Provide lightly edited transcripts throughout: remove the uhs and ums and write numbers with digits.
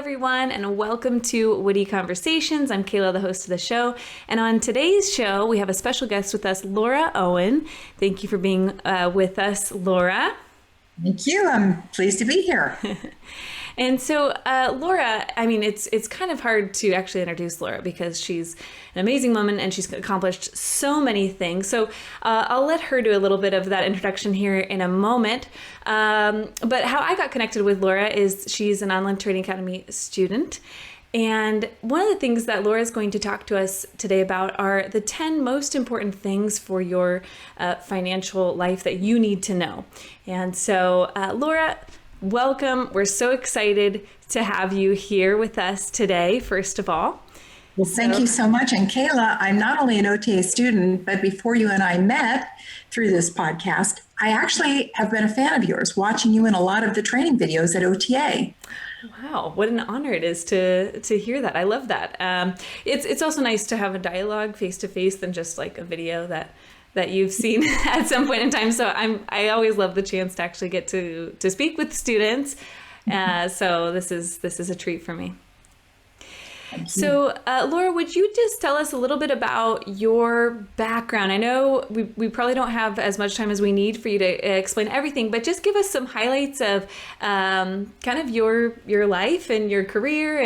everyone, and welcome to Witty Conversations. I'm Kayla, the host of the show. And on today's show, we have a special guest with us, Laura Owen. Thank you for being with us, Laura. Thank you. I'm pleased to be here. And so, Laura, I mean, it's kind of hard to actually introduce Laura because she's an amazing woman and she's accomplished so many things. So I'll let her do a little bit of that introduction here in a moment. But how I got connected with Laura is she's an Online Trading Academy student. And one of the things that Laura is going to talk to us today about are the 10 most important things for your financial life that you need to know. And so, Laura, welcome. We're so excited to have you here with us today, first of all. Well, thank you so much. And Kayla, I'm not only an OTA student, but before you and I met through this podcast, I actually have been a fan of yours, watching you in a lot of the training videos at OTA. Wow, what an honor it is to hear that. I love that. It's also nice to have a dialogue face to face than just like a video that you've seen at some point in time. So I always love the chance to actually get to speak with students. So this is a treat for me. So Laura, would you just tell us a little bit about your background? I know we probably don't have as much time as we need for you to explain everything, but just give us some highlights of kind of your life and your career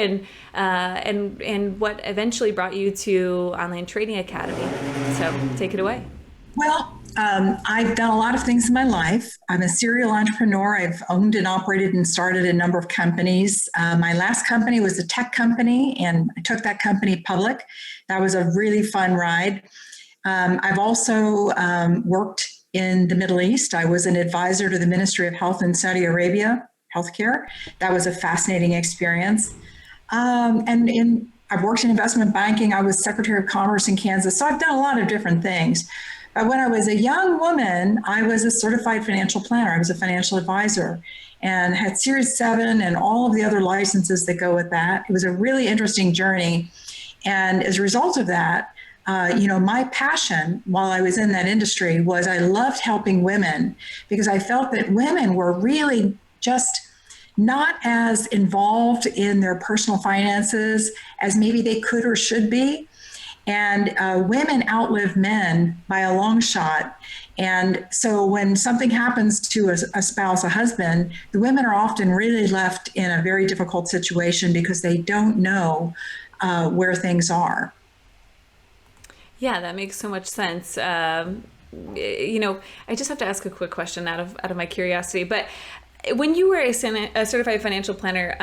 and what eventually brought you to Online Trading Academy. So take it away. Well, I've done a lot of things in my life. I'm a serial entrepreneur. I've owned and operated and started a number of companies. My last company was a tech company, and I took that company public. That was a really fun ride. I've also worked in the Middle East. I was an advisor to the Ministry of Health in Saudi Arabia, healthcare. That was a fascinating experience. I've worked in investment banking. I was Secretary of Commerce in Kansas. So I've done a lot of different things. But when I was a young woman, I was a certified financial planner. I was a financial advisor and had Series 7 and all of the other licenses that go with that. It was a really interesting journey. And as a result of that, my passion while I was in that industry was I loved helping women because I felt that women were really just not as involved in their personal finances as maybe they could or should be. And women outlive men by a long shot. And so when something happens to a spouse, a husband, the women are often really left in a very difficult situation because they don't know where things are. Yeah, that makes so much sense. I just have to ask a quick question out of my curiosity, but when you were a certified financial planner,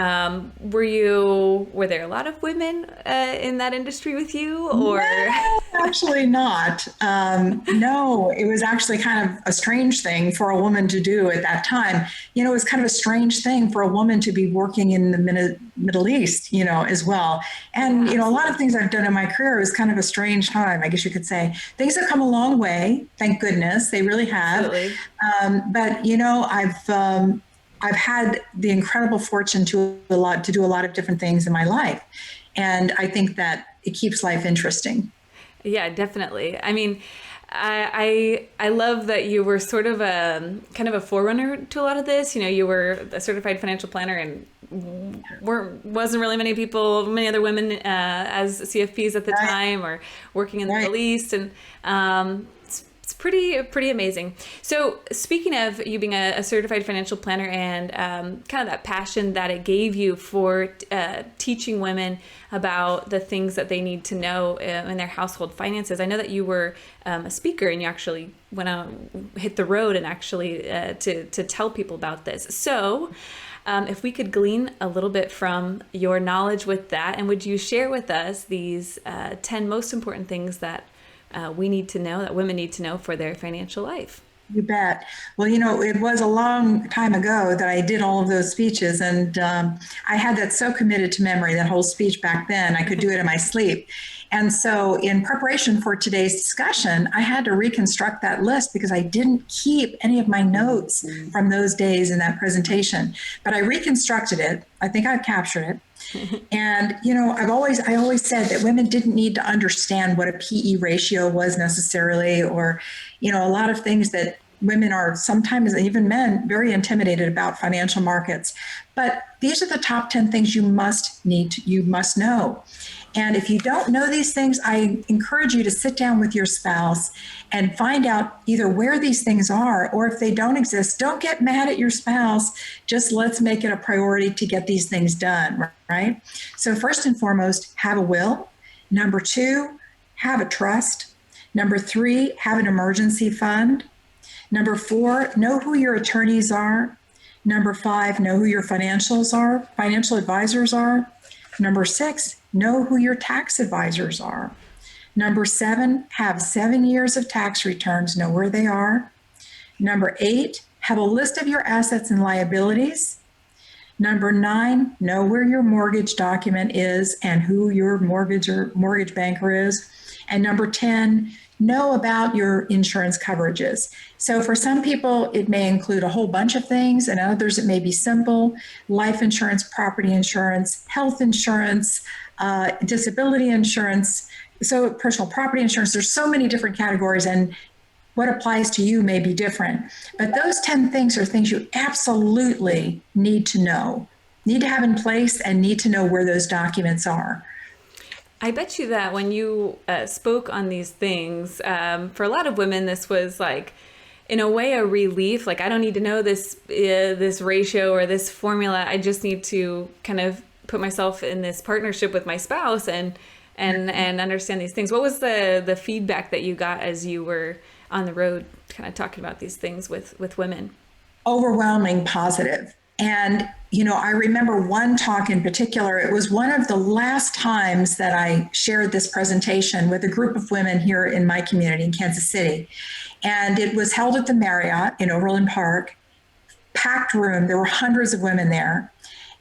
were there a lot of women in that industry with you, or? No, actually not. No, it was actually kind of a strange thing for a woman to do at that time. It was kind of a strange thing for a woman to be working in the Middle East, as well. And, a lot of things I've done in my career was kind of a strange time, I guess you could say. Things have come a long way, thank goodness. They really have. But, I've had the incredible fortune to do a lot of different things in my life. And I think that it keeps life interesting. Yeah, definitely. I mean, I love that you were sort of kind of a forerunner to a lot of this. You were a certified financial planner and wasn't really many other women as CFPs at the time or working in the Middle East. And it's pretty amazing. So speaking of you being a certified financial planner and kind of that passion that it gave you for teaching women about the things that they need to know in their household finances, I know that you were a speaker and you actually went out, hit the road and actually to tell people about this. So if we could glean a little bit from your knowledge with that, and would you share with us these 10 most important things that we need to know, that women need to know for their financial life? You bet. Well, it was a long time ago that I did all of those speeches, and I had that so committed to memory, that whole speech back then, I could do it in my sleep. And so in preparation for today's discussion, I had to reconstruct that list because I didn't keep any of my notes from those days in that presentation. But I reconstructed it. I think I've captured it. And, I always said that women didn't need to understand what a PE ratio was necessarily, or, a lot of things that women are sometimes, even men, very intimidated about financial markets. But these are the top 10 things you must know. And if you don't know these things, I encourage you to sit down with your spouse and find out either where these things are, or if they don't exist, don't get mad at your spouse. Just let's make it a priority to get these things done, right? So first and foremost, have a will. Number 2, have a trust. Number 3, have an emergency fund. Number 4, know who your attorneys are. Number 5, know who your financial advisors are. Number 6, know who your tax advisors are. Number 7, have 7 years of tax returns, know where they are. Number 8, have a list of your assets and liabilities. Number 9, know where your mortgage document is and who your mortgage banker is. And number 10, know about your insurance coverages. So for some people, it may include a whole bunch of things, and others it may be simple: life insurance, property insurance, health insurance, disability insurance, so personal property insurance. There's so many different categories, and what applies to you may be different. But those 10 things are things you absolutely need to know, need to have in place, and need to know where those documents are. I bet you that when you spoke on these things, for a lot of women, this was like, in a way, a relief. Like, I don't need to know this ratio or this formula. I just need to kind of put myself in this partnership with my spouse and understand these things. What was the feedback that you got as you were on the road, kind of talking about these things with women? Overwhelming positive. And, I remember one talk in particular. It was one of the last times that I shared this presentation with a group of women here in my community in Kansas City. And it was held at the Marriott in Overland Park, packed room. There were hundreds of women there.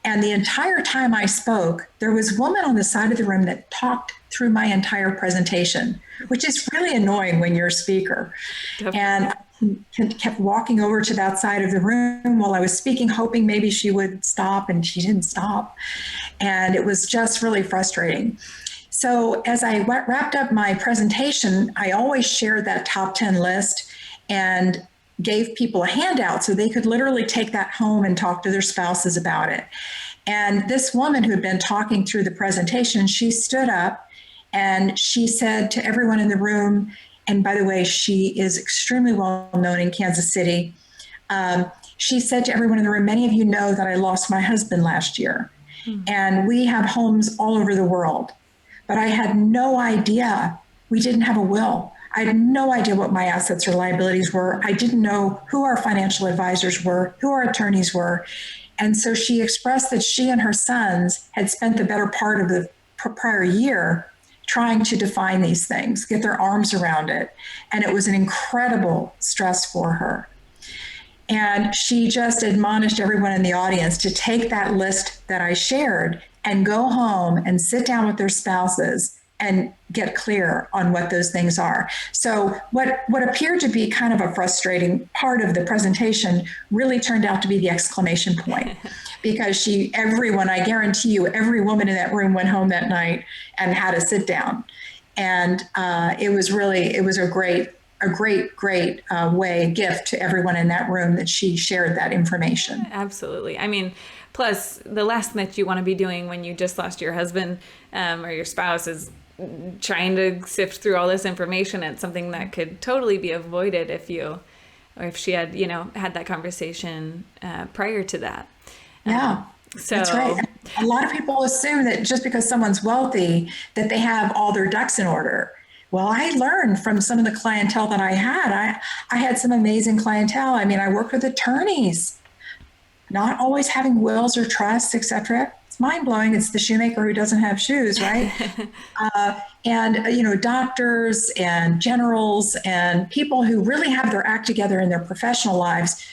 And the entire time I spoke, there was a woman on the side of the room that talked through my entire presentation, which is really annoying when you're a speaker. Definitely. And I kept walking over to that side of the room while I was speaking, hoping maybe she would stop, and she didn't stop. And it was just really frustrating. So as I wrapped up my presentation, I always shared that top 10 list and gave people a handout so they could literally take that home and talk to their spouses about it. And this woman who had been talking through the presentation, she stood up and she said to everyone in the room, and by the way, she is extremely well known in Kansas City. She said to everyone in the room, many of you know that I lost my husband last year, and we have homes all over the world, but I had no idea we didn't have a will. I had no idea what my assets or liabilities were. I didn't know who our financial advisors were, who our attorneys were. And so she expressed that she and her sons had spent the better part of the prior year trying to define these things, get their arms around it. And it was an incredible stress for her. And she just admonished everyone in the audience to take that list that I shared and go home and sit down with their spouses and get clear on what those things are. So what appeared to be kind of a frustrating part of the presentation really turned out to be the exclamation point, because everyone, I guarantee you, every woman in that room went home that night and had a sit down. And it was a great gift to everyone in that room that she shared that information. Absolutely. I mean, plus the last thing that you want to be doing when you just lost your husband or your spouse is trying to sift through all this information. It's something that could totally be avoided if she had, had that conversation prior to that. Yeah. So that's right. A lot of people assume that just because someone's wealthy, that they have all their ducks in order. Well, I learned from some of the clientele that I had. I had some amazing clientele. I mean, I worked with attorneys, not always having wills or trusts, etc. It's mind-blowing. It's the shoemaker who doesn't have shoes, right? And doctors and generals and people who really have their act together in their professional lives.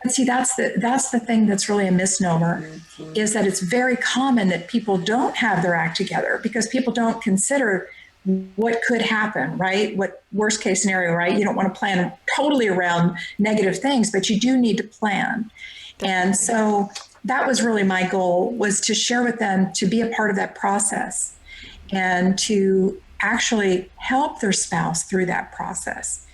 And see, that's the thing that's really a misnomer, is that it's very common that people don't have their act together because people don't consider what could happen, right? What worst case scenario, right? You don't want to plan totally around negative things, but you do need to plan. Definitely. And so that was really my goal, was to share with them, to be a part of that process and to actually help their spouse through that process.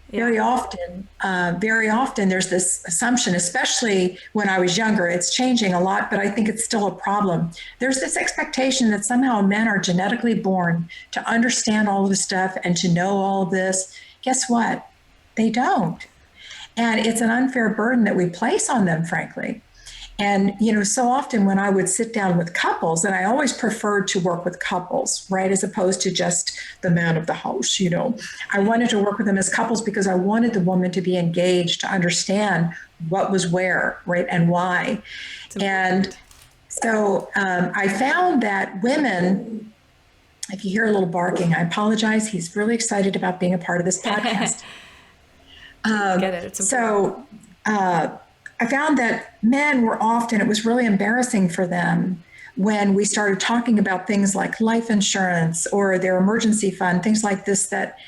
Very often there's this assumption, especially when I was younger. It's changing a lot, but I think it's still a problem. There's this expectation that somehow men are genetically born to understand all of this stuff and to know all of this. Guess what? They don't. And it's an unfair burden that we place on them, frankly. And, so often when I would sit down with couples, and I always preferred to work with couples, right, as opposed to just the man of the house, I wanted to work with them as couples because I wanted the woman to be engaged, to understand what was where, right, and why. And so I found that women, if you hear a little barking, I apologize. He's really excited about being a part of this podcast. Get it. It's important. I found that men were often, it was really embarrassing for them when we started talking about things like life insurance or their emergency fund, things like this that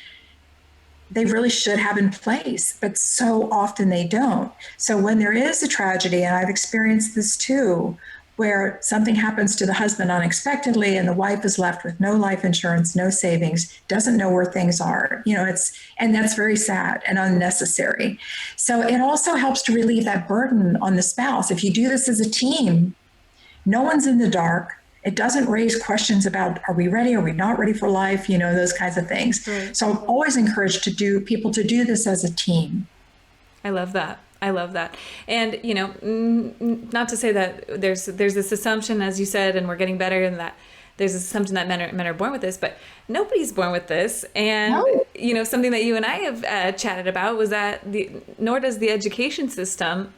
they really should have in place, but so often they don't. So when there is a tragedy, and I've experienced this too, where something happens to the husband unexpectedly and the wife is left with no life insurance, no savings, doesn't know where things are, and that's very sad and unnecessary. So it also helps to relieve that burden on the spouse. If you do this as a team, no one's in the dark. It doesn't raise questions about, are we ready? Are we not ready for life? Those kinds of things. Right. So I'm always encouraged people to do this as a team. I love that. And, not to say that there's this assumption, as you said, and we're getting better, and that there's this assumption that men are born with this, but nobody's born with this. And, No. Something that you and I have chatted about was that nor does the education system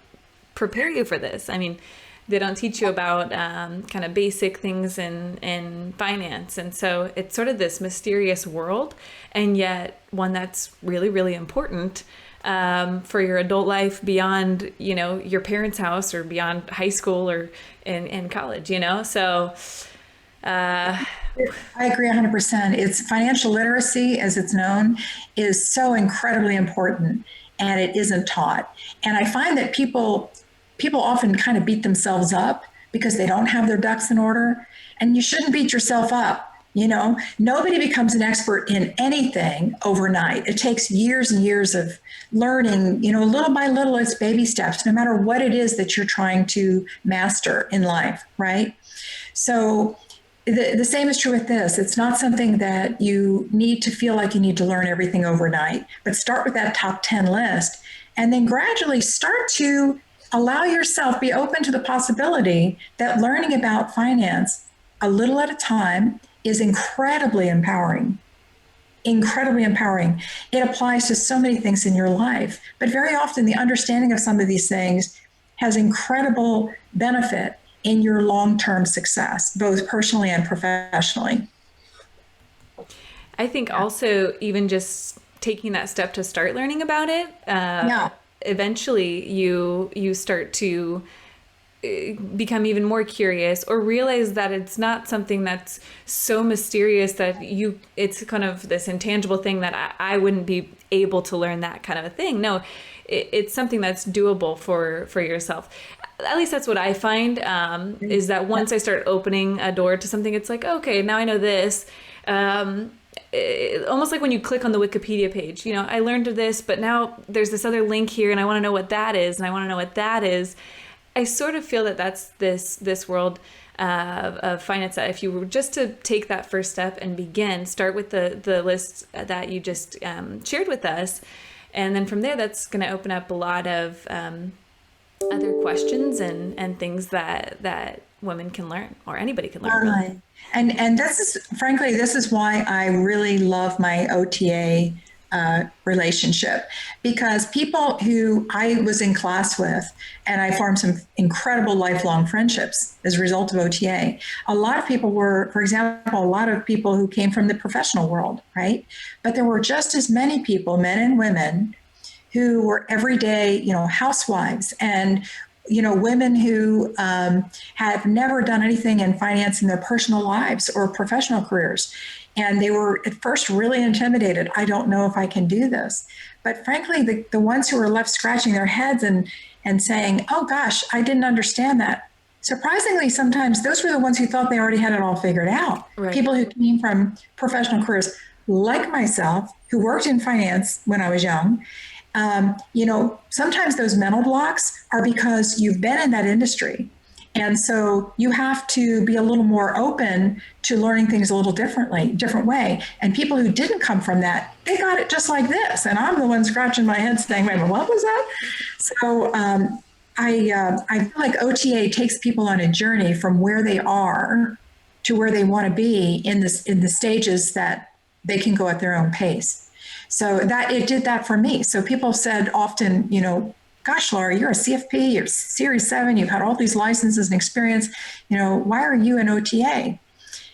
prepare you for this. I mean, they don't teach you about kind of basic things in finance. And so it's sort of this mysterious world, and yet one that's really, really important for your adult life beyond, your parents' house or beyond high school or in college, So I agree 100%. It's financial literacy, as it's known, is so incredibly important, and it isn't taught. And I find that people often kind of beat themselves up because they don't have their ducks in order. And you shouldn't beat yourself up. Nobody becomes an expert in anything overnight. It takes years and years of learning, little by little. It's baby steps, no matter what it is that you're trying to master in life, right? So the same is true with this. It's not something that you need to feel like you need to learn everything overnight, but start with that top 10 list and then gradually start to allow yourself, be open to the possibility that learning about finance a little at a time is incredibly empowering. Incredibly empowering. It applies to so many things in your life, but very often the understanding of some of these things has incredible benefit in your long-term success, both personally and professionally. I think also even just taking that step to start learning about it, eventually you start to become even more curious or realize that it's not something that's so mysterious that it's kind of this intangible thing that I wouldn't be able to learn that kind of a thing. No, it's something that's doable for yourself. At least that's what I find, is that once I start opening a door to something, it's like, okay, now I know this. Almost like when you click on the Wikipedia page, I learned of this, but now there's this other link here and I want to know what that is. And I want to know what that is. I sort of feel that that's this world of finance, that if you were just to take that first step and start with the list that you just shared with us. And then from there, that's going to open up a lot of other questions and things that women can learn, or anybody can learn. Right. And this is why I really love my OTA relationship, because people who I was in class with, and I formed some incredible lifelong friendships as a result of OTA. A lot of people were, for example, a lot of people who came from the professional world, right? But there were just as many people, men and women, who were everyday, housewives and women who have never done anything in finance in their personal lives or professional careers. And they were at first really intimidated. I don't know if I can do this. But frankly, the ones who were left scratching their heads and saying, oh gosh, I didn't understand that. Surprisingly, sometimes those were the ones who thought they already had it all figured out. Right. People who came from professional careers. like myself, who worked in finance when I was young, sometimes those mental blocks are because you've been in that industry. And so you have to be a little more open to learning things a little different way. And people who didn't come from that, they got it just like this. And I'm the one scratching my head saying, wait, what was that? So I feel like OTA takes people on a journey from where they are to where they want to be in the stages that they can go at their own pace. So that it did that for me. So people said often, gosh, Laura, you're a CFP, you're Series 7, you've had all these licenses and experience, why are you an OTA?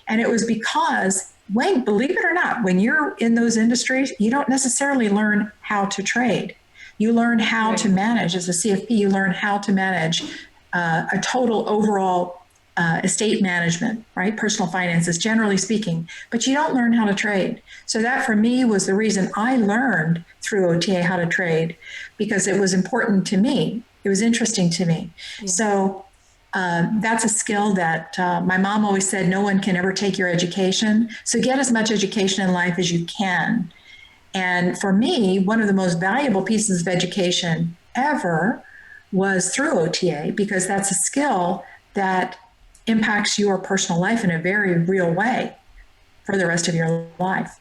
And it was because, believe it or not, when you're in those industries, you don't necessarily learn how to trade. You learn how to manage. As a CFP, you learn how to manage a total overall estate management, right? Personal finances, generally speaking, but you don't learn how to trade. So that for me was the reason I learned through OTA how to trade, because it was important to me. It was interesting to me. Yeah. So that's a skill that my mom always said, no one can ever take your education. So get as much education in life as you can. And for me, one of the most valuable pieces of education ever was through OTA, because that's a skill that impacts your personal life in a very real way for the rest of your life.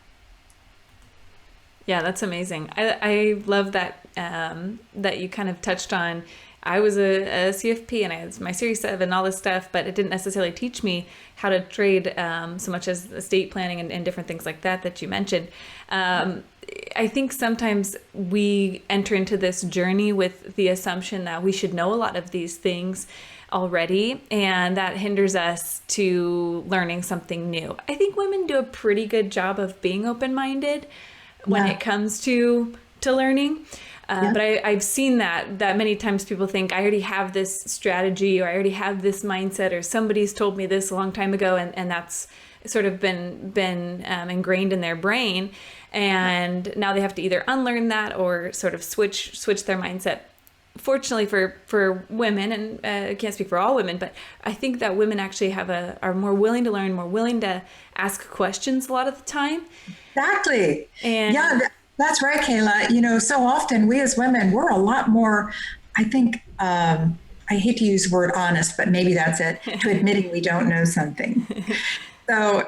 Yeah, that's amazing. I love that that you kind of touched on. I was a CFP and I had my Series 7 and all this stuff, but it didn't necessarily teach me how to trade so much as estate planning and different things like that you mentioned. I think sometimes we enter into this journey with the assumption that we should know a lot of these things already, and that hinders us to learning something new. I think women do a pretty good job of being open-minded when it comes to learning. But I've seen that many times people think I already have this strategy, or I already have this mindset, or somebody's told me this a long time ago, and that's sort of been ingrained in their brain. And now they have to either unlearn that or sort of switch their mindset. Fortunately for women, and I can't speak for all women, but I think that women actually are more willing to learn, more willing to ask questions a lot of the time. Exactly. And that's right, Kayla. So often we as women, we're a lot more, I think, I hate to use the word honest, but maybe that's it, to admitting we don't know something. So,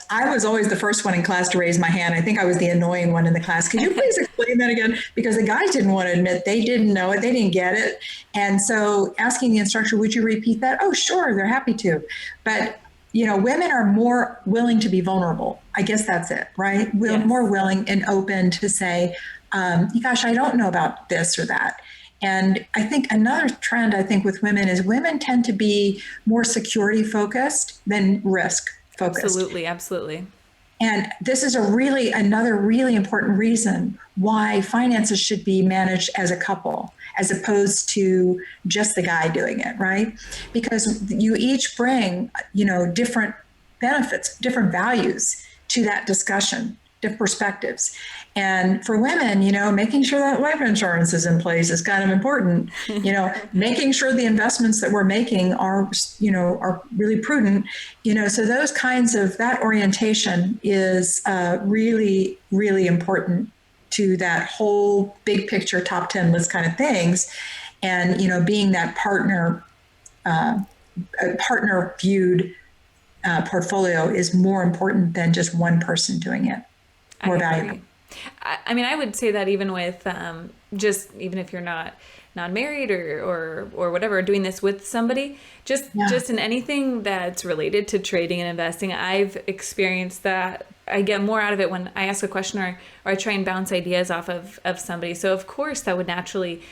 I was always the first one in class to raise my hand. I think I was the annoying one in the class. Could you please explain that again? Because the guys didn't want to admit they didn't know it. They didn't get it. And so asking the instructor, would you repeat that? Oh, sure. They're happy to. But, women are more willing to be vulnerable. I guess that's it, right? We're more willing and open to say, gosh, I don't know about this or that. And I think another trend, with women is women tend to be more security focused than risk focused. Absolutely. And this is another really important reason why finances should be managed as a couple, as opposed to just the guy doing it, right? Because you each bring, different benefits, different values to that discussion, different perspectives. And for women, making sure that life insurance is in place is kind of important. Making sure the investments that we're making are really prudent. So those kinds of, that orientation is really, really important to that whole big picture top 10 list kind of things. And, being that partner viewed portfolio is more important than just one person doing it. More valuable. I mean, I would say that even with even if you're not married or whatever, doing this with somebody, just in anything that's related to trading and investing, I've experienced that I get more out of it when I ask a question or I try and bounce ideas off of somebody. So of course that would naturally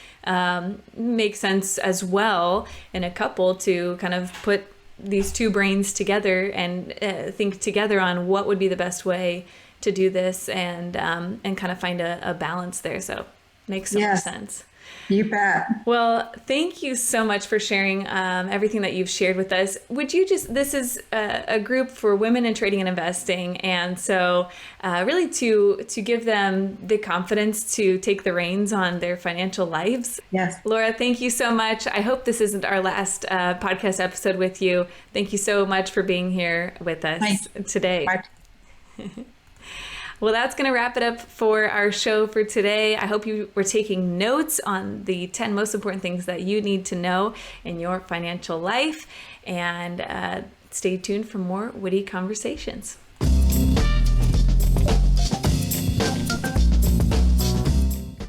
make sense as well in a couple to kind of put these two brains together and think together on what would be the best way to do this and kind of find a balance there. So makes so much sense. You bet. Well, thank you so much for sharing everything that you've shared with us. Would you this is a group for women in trading and investing. And so really to give them the confidence to take the reins on their financial lives. Yes. Laura, thank you so much. I hope this isn't our last podcast episode with you. Thank you so much for being here with us today. Well, that's going to wrap it up for our show for today. I hope you were taking notes on the 10 most important things that you need to know in your financial life. And stay tuned for more witty conversations.